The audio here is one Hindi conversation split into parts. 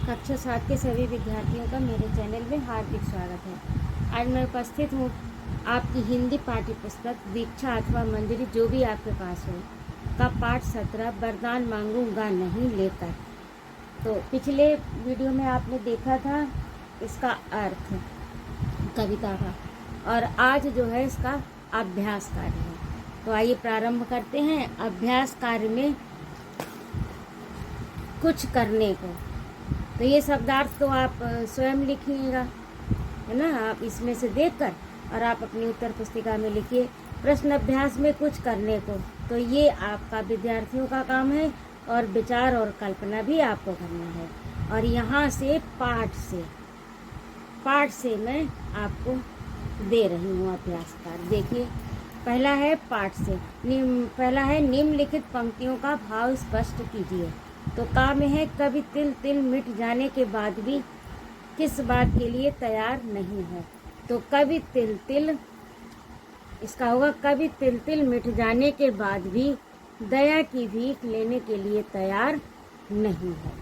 कक्षा 7 के सभी विद्यार्थियों का मेरे चैनल में हार्दिक स्वागत है। आज मैं उपस्थित हूँ आपकी हिंदी पाठ्य पुस्तक दीक्षा अथवा मंजरी जो भी आपके पास हो का पाठ 17 वरदान मांगूंगा नहीं लेकर। तो पिछले वीडियो में आपने देखा था इसका अर्थ कविता का, और आज जो है इसका अभ्यास कार्य है। तो आइए प्रारंभ करते हैं। अभ्यास कार्य में कुछ करने को, तो ये शब्दार्थ तो आप स्वयं लिखिएगा, है ना। आप इसमें से देखकर और आप अपनी उत्तर पुस्तिका में लिखिए प्रश्न अभ्यास में कुछ करने को। तो ये आपका विद्यार्थियों का काम है और विचार और कल्पना भी आपको करना है। और यहाँ से पाठ से मैं आपको दे रही हूँ अभ्यास कार्य। देखिए, पहला है पाठ से पहला है निम्नलिखित पंक्तियों का भाव स्पष्ट कीजिए। तो का में है कभी तिल तिल मिट जाने के बाद भी किस बात के लिए तैयार नहीं है। तो कभी तिल तिल, इसका होगा कभी तिल तिल मिट जाने के बाद भी दया की भीख लेने के लिए तैयार नहीं है।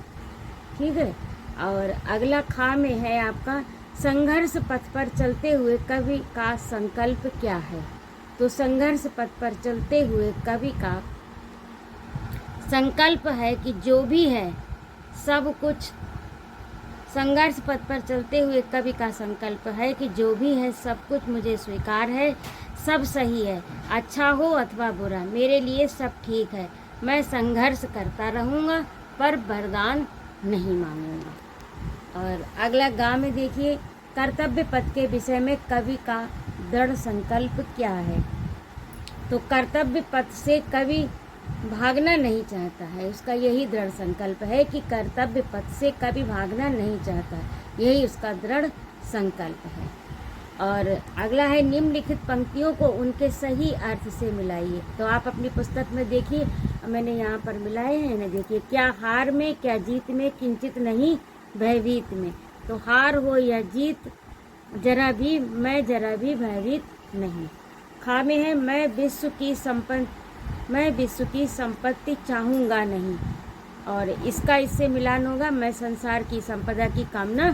ठीक है। और अगला खा में है आपका संघर्ष पथ पर चलते हुए कवि का संकल्प क्या है। तो संघर्ष पथ पर चलते हुए कवि का संकल्प है कि जो भी है सब कुछ, संघर्ष पथ पर चलते हुए कवि का संकल्प है कि जो भी है सब कुछ मुझे स्वीकार है, सब सही है, अच्छा हो अथवा बुरा, मेरे लिए सब ठीक है। मैं संघर्ष करता रहूँगा पर वरदान नहीं मांगूंगा। और अगला गा में देखिए, कर्तव्य पथ के विषय में कवि का दृढ़ संकल्प क्या है। तो कर्तव्य पथ से कवि भागना नहीं चाहता है, उसका यही दृढ़ संकल्प है कि कर्तव्य पथ से कभी भागना नहीं चाहता, यही उसका दृढ़ संकल्प है। और अगला है निम्नलिखित पंक्तियों को उनके सही अर्थ से मिलाइए। तो आप अपनी पुस्तक में देखिए, मैंने यहाँ पर मिलाए हैं ना। देखिए, क्या हार में क्या जीत में किंचित नहीं भयभीत में। तो हार हो या जीत जरा भी, मैं जरा भी भयभीत नहीं। खा में है मैं विश्व की संपत्ति चाहूँगा नहीं, और इसका इससे मिलान होगा मैं संसार की संपदा की कामना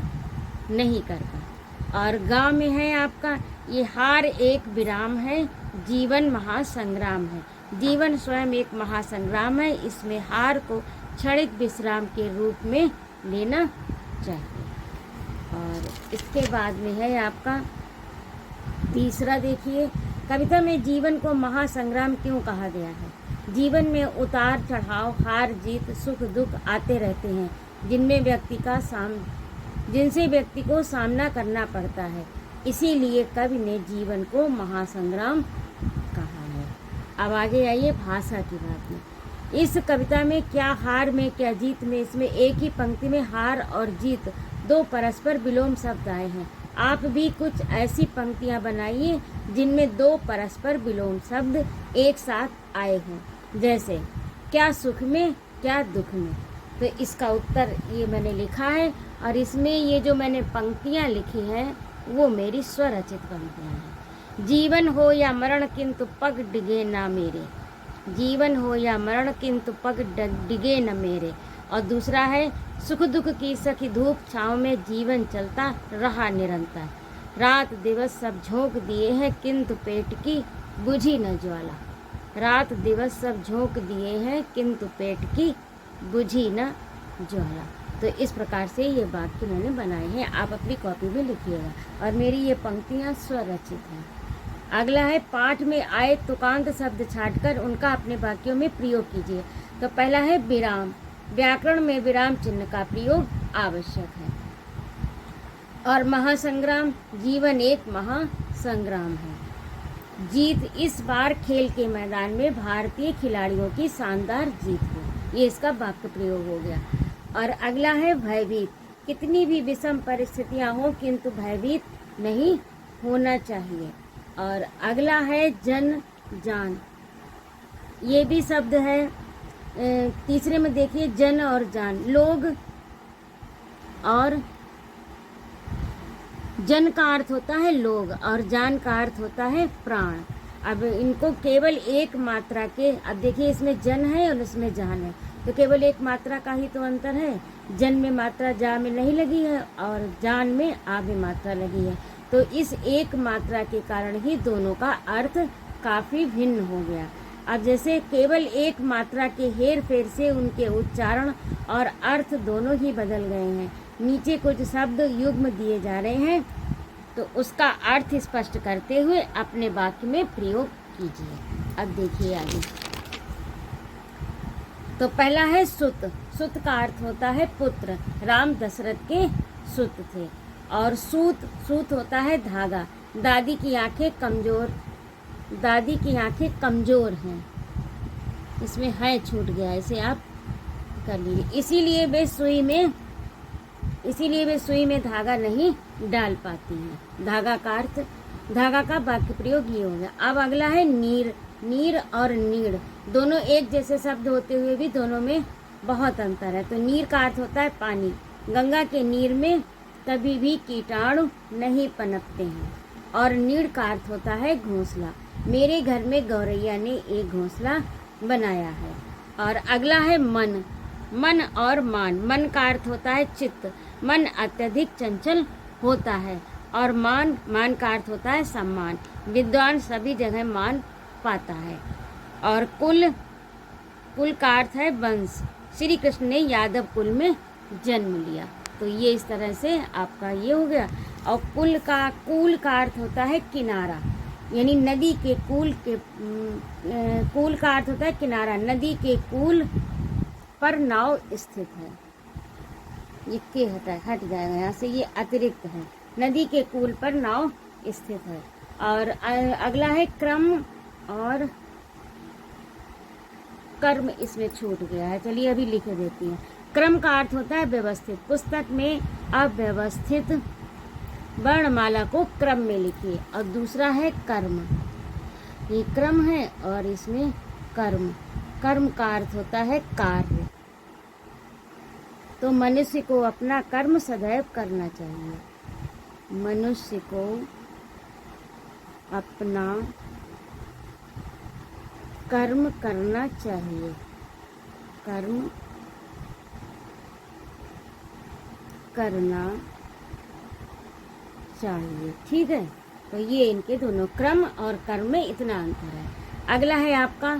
नहीं करता। और गाँव में है आपका ये हार एक विराम है, जीवन महासंग्राम है। जीवन स्वयं एक महासंग्राम है, इसमें हार को क्षणिक विश्राम के रूप में लेना चाहिए। और इसके बाद में है आपका तीसरा, देखिए, कविता में जीवन को महासंग्राम क्यों कहा गया है। जीवन में उतार चढ़ाव, हार जीत, सुख दुख आते रहते हैं, जिनसे व्यक्ति को सामना करना पड़ता है। इसीलिए कवि ने जीवन को महासंग्राम कहा है। अब आगे आइए भाषा की बात में। इस कविता में क्या हार में क्या जीत में, इसमें एक ही पंक्ति में हार और जीत दो परस्पर विलोम शब्द आए हैं। आप भी कुछ ऐसी पंक्तियां बनाइए जिनमें दो परस्पर विलोम शब्द एक साथ आए हों, जैसे क्या सुख में क्या दुख में। तो इसका उत्तर ये मैंने लिखा है, और इसमें ये जो मैंने पंक्तियां लिखी हैं वो मेरी स्वरचित पंक्तियां हैं। जीवन हो या मरण किंतु पग डिगे ना मेरे, जीवन हो या मरण किंतु पग डिगे न मेरे। और दूसरा है सुख दुख की सखी धूप छाँव में जीवन चलता रहा निरंतर, रात दिवस सब झोंक दिए हैं किंतु पेट की बुझी न ज्वाला, रात दिवस सब झोंक दिए हैं किंतु पेट की बुझी न ज्वाला। तो इस प्रकार से ये वाक्य मैंने बनाए हैं, आप अपनी कॉपी में लिखिएगा, और मेरी ये पंक्तियाँ स्वरचित हैं। अगला है पाठ में आए तुकांत शब्द छांटकर उनका अपने वाक्यों में प्रयोग कीजिए। तो पहला है विराम, व्याकरण में विराम चिन्ह का प्रयोग आवश्यक है। और महासंग्राम, जीवन एक महासंग्राम है। जीत, इस बार खेल के मैदान में भारतीय खिलाड़ियों की शानदार जीत हुई, ये इसका वाक्य प्रयोग हो गया। और अगला है भयभीत, कितनी भी विषम परिस्थितियां हो किंतु भयभीत नहीं होना चाहिए। और अगला है जन जान, ये भी शब्द है। तीसरे में देखिए जन और जान, लोग, और जन का अर्थ होता है लोग और जान का अर्थ होता है प्राण। अब इनको केवल एक मात्रा के, अब देखिए इसमें जन है और इसमें जान है, तो केवल एक मात्रा का ही तो अंतर है। जन में मात्रा जा में नहीं लगी है और जान में आ में मात्रा लगी है। तो इस एक मात्रा के कारण ही दोनों का अर्थ काफ़ी भिन्न हो गया। अब जैसे केवल एक मात्रा के हेर फेर से उनके उच्चारण और अर्थ दोनों ही बदल गए हैं। नीचे कुछ शब्द युग्म दिए जा रहे हैं, तो उसका अर्थ स्पष्ट करते हुए अपने वाक्य में प्रयोग कीजिए। अब देखिए आगे। तो पहला है सुत। सुत का अर्थ होता है पुत्र। राम दशरथ के सुत थे। और सूत, सूत होता है धागा। दादी की आंखें कमजोर, दादी की आंखें कमजोर हैं। इसमें है छूट गया, इसे आप कर लीजिए। इसीलिए वे सुई में धागा नहीं डाल पाती हैं। धागा का अर्थ, धागा का वाक्य प्रयोग ये हो गया। अब अगला है नीर। नीर और नीड़ दोनों एक जैसे शब्द होते हुए भी दोनों में बहुत अंतर है। तो नीर का अर्थ होता है पानी। गंगा के नीर में कभी भी कीटाणु नहीं पनपते हैं। और नीड़ का अर्थ होता है घोंसला। मेरे घर में गौरैया ने एक घोंसला बनाया है। और अगला है मन। मन और मान। मन का अर्थ होता है चित्त। मन अत्यधिक चंचल होता है। और मान, मान का अर्थ होता है सम्मान। विद्वान सभी जगह मान पाता है। और कुल, कुल का अर्थ है वंश। श्री कृष्ण ने यादव कुल में जन्म लिया। तो ये इस तरह से आपका ये हो गया। और कूल का अर्थ होता है किनारा, यानी नदी के कूल का अर्थ होता है किनारा। नदी के कूल पर नाव स्थित है। ये के हट जाएगा यहाँ से, ये अतिरिक्त है। नदी के कूल पर नाव स्थित है। और अगला है क्रम और कर्म, इसमें छूट गया है। चलिए अभी लिख देती हैं। क्रम का अर्थ होता है व्यवस्थित। पुस्तक में अव्यवस्थित वर्णमाला को क्रम में लिखिए। और दूसरा है कर्म। ये क्रम है और इसमें कर्म। कर्म का अर्थ होता है कार्य। तो मनुष्य को अपना कर्म सदैव करना चाहिए। मनुष्य को अपना कर्म करना चाहिए। कर्म करना चाहिए। ठीक है, तो ये इनके दोनों क्रम और कर्म में इतना अंतर है। अगला है आपका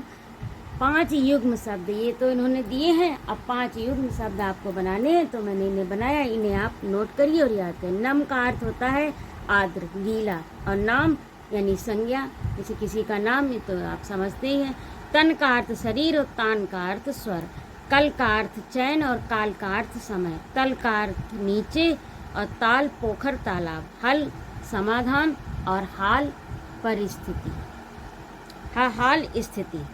5 युग्म शब्द। ये तो इन्होंने दिए हैं, अब 5 युग्म शब्द आपको बनाने हैं, तो मैंने इन्हें बनाया। इन्हें आप नोट करिए और याद करिए। नम का अर्थ होता है आर्द्र, गीला। और नाम यानी संज्ञा, जैसे किसी का नाम, ये तो आप समझते ही हैं। तन का अर्थ शरीर और तान का अर्थ स्वर। कल का अर्थ चैन और काल का अर्थ समय। तल का अर्थ नीचे और ताल पोखर तालाब। हल समाधान और हाल परिस्थिति, हाल स्थिति।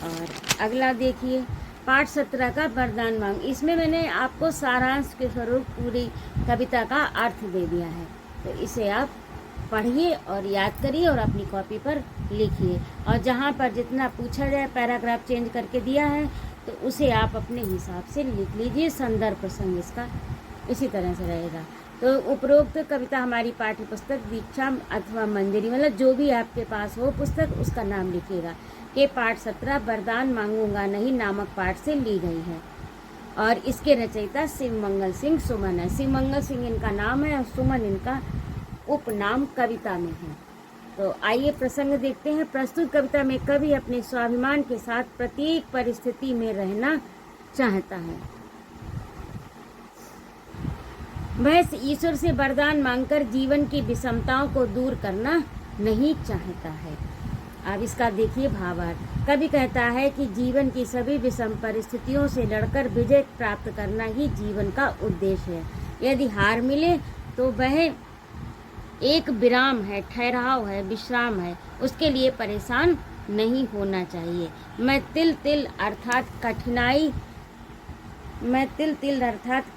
और अगला देखिए पाठ 17 का वरदान मांग। इसमें मैंने आपको सारांश के स्वरूप पूरी कविता का अर्थ दे दिया है। तो इसे आप पढ़िए और याद करिए और अपनी कॉपी पर लिखिए। और जहाँ पर जितना पूछा जाए पैराग्राफ चेंज करके दिया है, तो उसे आप अपने हिसाब से लिख लीजिए। संदर्भ प्रसंग इसका इसी तरह से रहेगा। तो उपरोक्त कविता हमारी पाठ्य पुस्तक दीक्षा अथवा मंजरी, मतलब जो भी आपके पास हो पुस्तक, उसका नाम लिखिएगा कि पाठ 17 वरदान मांगूंगा नहीं नामक पाठ से ली गई है। और इसके रचयिता शिवमंगल सिंह सुमन है। शिवमंगल सिंह इनका नाम है और सुमन इनका उपनाम कविता में है। तो आइए प्रसंग देखते हैं। प्रस्तुत कविता में कवि अपने स्वाभिमान के साथ प्रत्येक परिस्थिति में रहना चाहता है। वह ईश्वर से वरदान मांगकर जीवन की विषमताओं को दूर करना नहीं चाहता है। अब इसका देखिए भावार्थ। कवि कहता है कि जीवन की सभी विषम परिस्थितियों से लड़कर विजय प्राप्त करना ही जीवन का उद्देश्य है। यदि हार मिले तो वह एक विराम है, ठहराव है, विश्राम है। उसके लिए परेशान नहीं होना चाहिए। मैं तिल तिल अर्थात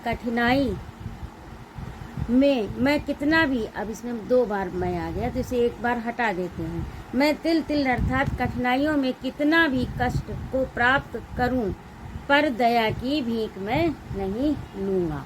कठिनाई में मैं कितना भी, अब इसमें 2 बार मैं आ गया तो इसे एक बार हटा देते हैं। मैं तिल तिल अर्थात कठिनाइयों में कितना भी कष्ट को प्राप्त करूं, पर दया की भीख मैं नहीं लूँगा।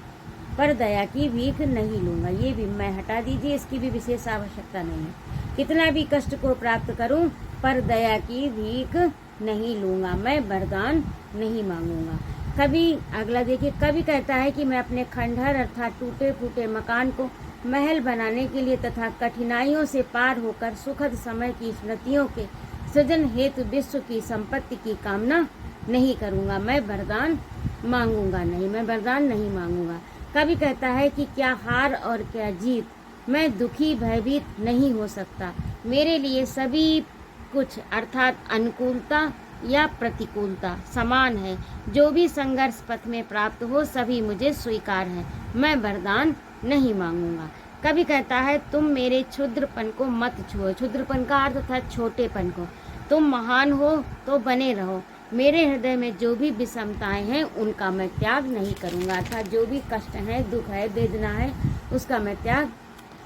पर दया की भीख नहीं लूँगा, ये भी मैं हटा दीजिए, इसकी भी विशेष आवश्यकता नहीं है। कितना भी कष्ट को प्राप्त करूं, पर दया की भीख नहीं लूँगा, मैं वरदान नहीं मांगूंगा। कभी अगला देखिए, कभी कहता है कि मैं अपने खंडहर अर्थात टूटे फूटे मकान को महल बनाने के लिए तथा कठिनाइयों से पार होकर सुखद समय की स्मृतियों के सृजन हेतु विश्व की संपत्ति की कामना नहीं करूँगा, मैं वरदान मांगूंगा नहीं, मैं वरदान नहीं मांगूंगा। कभी कहता है कि क्या हार और क्या जीत, मैं दुखी भयभीत नहीं हो सकता, मेरे लिए सभी कुछ अर्थात अनुकूलता या प्रतिकूलता समान है, जो भी संघर्ष पथ में प्राप्त हो सभी मुझे स्वीकार है, मैं वरदान नहीं मांगूंगा। कभी कहता है तुम मेरे क्षुद्रपन को मत छुओ, क्षुद्रपन का अर्थ था छोटेपन को, तुम महान हो तो बने रहो, मेरे हृदय में जो भी विषमताएं हैं उनका मैं त्याग नहीं करूंगा, अर्थात जो भी कष्ट है, दुख है, वेदना है, उसका मैं त्याग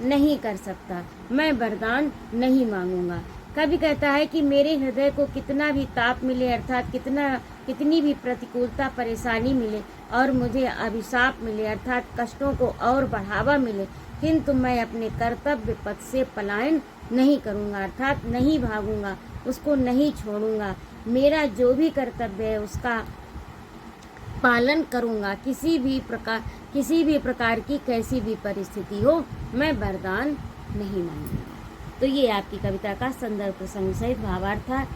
नहीं कर सकता, मैं वरदान नहीं मांगूंगा। कभी कहता है कि मेरे हृदय को कितना भी ताप मिले अर्थात कितनी भी प्रतिकूलता परेशानी मिले और मुझे अभिशाप मिले अर्थात कष्टों को और बढ़ावा मिले, किंतु मैं अपने कर्तव्य पथ से पलायन नहीं करूंगा अर्थात नहीं भागूंगा, उसको नहीं छोड़ूंगा, मेरा जो भी कर्तव्य है उसका पालन करूंगा, किसी भी प्रकार की कैसी भी परिस्थिति हो, मैं वरदान नहीं मांगूंगा। तो ये आपकी कविता का संदर्भ प्रसंग सहित भावार्थ था।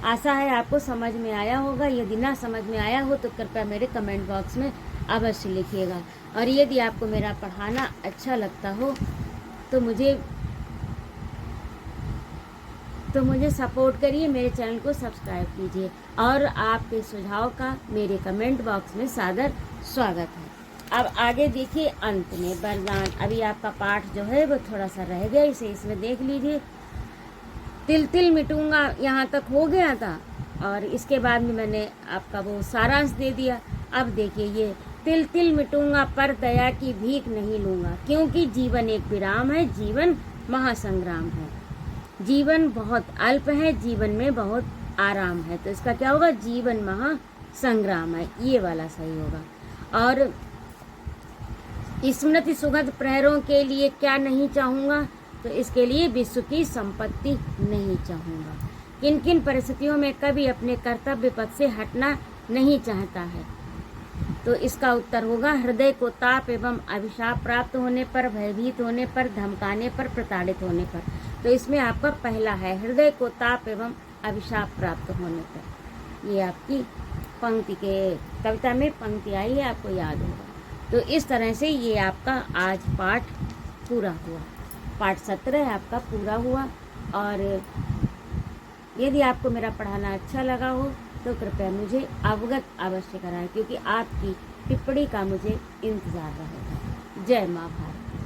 आशा है आपको समझ में आया होगा। यदि ना समझ में आया हो तो कृपया मेरे कमेंट बॉक्स में अवश्य लिखिएगा, और यदि आपको मेरा पढ़ाना अच्छा लगता हो तो मुझे सपोर्ट करिए, मेरे चैनल को सब्सक्राइब कीजिए, और आपके सुझाव का मेरे कमेंट बॉक्स में सादर स्वागत है। अब आगे देखिए अंत में वरदान। अभी आपका पाठ जो है वो थोड़ा सा रह गया, इसे इसमें देख लीजिए। तिल तिल मिटूंगा यहाँ तक हो गया था, और इसके बाद में मैंने आपका वो सारांश दे दिया। अब देखिए ये तिल तिल मिटूंगा पर दया की भीख नहीं लूँगा, क्योंकि जीवन एक विराम है, जीवन महासंग्राम है, जीवन बहुत अल्प है, जीवन में बहुत आराम है। तो इसका क्या होगा, जीवन महासंग्राम है, ये वाला सही होगा। और स्मृति सुगंध प्रहरों के लिए क्या नहीं चाहूँगा, तो इसके लिए विश्व की संपत्ति नहीं चाहूँगा। किन किन परिस्थितियों में कभी अपने कर्तव्य पथ से हटना नहीं चाहता है, तो इसका उत्तर होगा हृदय को ताप एवं अभिशाप प्राप्त होने पर, भयभीत होने पर, धमकाने पर, प्रताड़ित होने पर। तो इसमें आपका पहला है हृदय को ताप एवं अभिशाप प्राप्त होने पर। ये आपकी पंक्ति के कविता में पंक्ति आई है, आपको याद होगा। तो इस तरह से ये आपका आज पाठ पूरा हुआ, पाठ 17 आपका पूरा हुआ। और यदि आपको मेरा पढ़ाना अच्छा लगा हो तो कृपया मुझे अवगत अवश्य कराएं, क्योंकि आपकी टिप्पणी का मुझे इंतज़ार रहेगा। जय माँ भारती।